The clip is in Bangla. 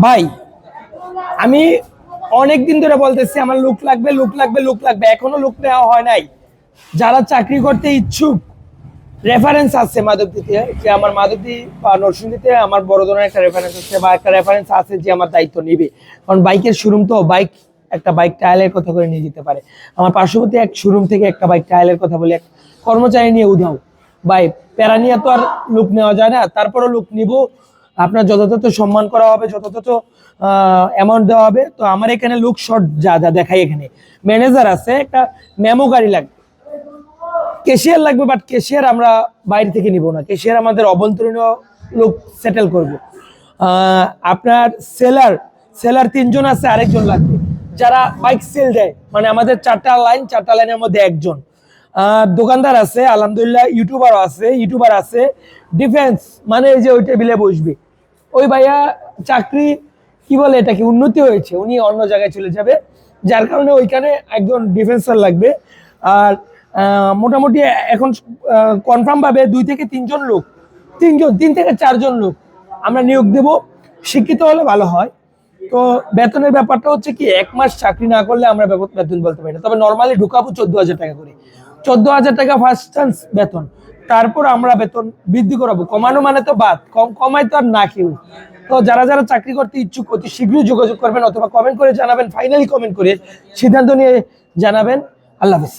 ভাই আমি অনেক দিন ধরে বলতেছি আমার লুক লাগবে, লুক লাগবে, লুক লাগবে, এখনো লুক নেওয়া হয় নাই। যারা চাকরি করতে ইচ্ছুক, রেফারেন্স আছে মাধবদীতে, যে আমার মাধবদী বা নরসিংদীতে আমার বড় ধরনের একটা রেফারেন্স আছে, বা একটা রেফারেন্স আছে যে আমার দায়িত্ব নিবে। কারণ বাইকের শোরুম তো, একটা বাইক ট্রায়ালের কথা করে নিয়ে যেতে পারে। আমার পার্শ্ববর্তী এক শোরুম থেকে একটা বাইক ট্রায়ালের কথা বলে এক কর্মচারী নিয়ে উধাও। ভাই প্যারা নিয়ে তো আর লুক নেওয়া যায় না, তারপরও লুক নিব। আপনার যথাযথ সম্মান করা হবে, যথাযথ অ্যামাউন্ট দেওয়া হবে। তো আমার এখানে লুক শর্ট যা যা দেখাই, এখানে ম্যানেজার আছে, একটা মেমো গাড়ি লাগবে, ক্যাশিয়ার লাগবে, বাট ক্যাশিয়ার আমরা বাইরে থেকে নিব না, ক্যাশিয়ার আমাদের অভ্যন্তরীণ লোক সেটেল করব। আপনার সেলার সেলার 3 জন আছে, আরেকজন লাগবে যারা বাইক সেল দেয়, মানে আমাদের 4টা লাইন, 4টা লাইনের মধ্যে একজন। দোকানদার আছে আলহামদুলিল্লাহ, ইউটিউবার আছে। ডিফেন্স মানে এই যে ওই টেবিলে বসবে ওই ভাইয়া, চাকরি কি বলে এটাকে, উন্নতি হয়েছে, উনি অন্য জায়গায় চলে যাবে, যার কারণে ওইখানে একজন ডিফেন্সার লাগবে। আর মোটামুটি এখন কনফার্ম ভাবে 2 থেকে 3 জন লোক, 3 থেকে 4 জন লোক আমরা নিয়োগ দেব। শিক্ষিত হলে ভালো হয়। তো বেতনের ব্যাপারটা হচ্ছে কি, 1 মাস চাকরি না করলে আমরা বেতন বলতে পারি না, তবে নর্মালি ঢুকাবো 14,000 টাকা করে, 14,000 টাকা ফার্স্ট চান্স বেতন। তারপর আমরা বেতন বৃদ্ধি করাবো, কমানো মানে তো বাদ, কমায় তো আর না কেউ। তো যারা যারা চাকরি করতে ইচ্ছুক অতি শীঘ্রই যোগাযোগ করবেন, অথবা কমেন্ট করে জানাবেন, ফাইনালি কমেন্ট করে সিদ্ধান্ত নিয়ে জানাবেন। আল্লাহ হাফেজ।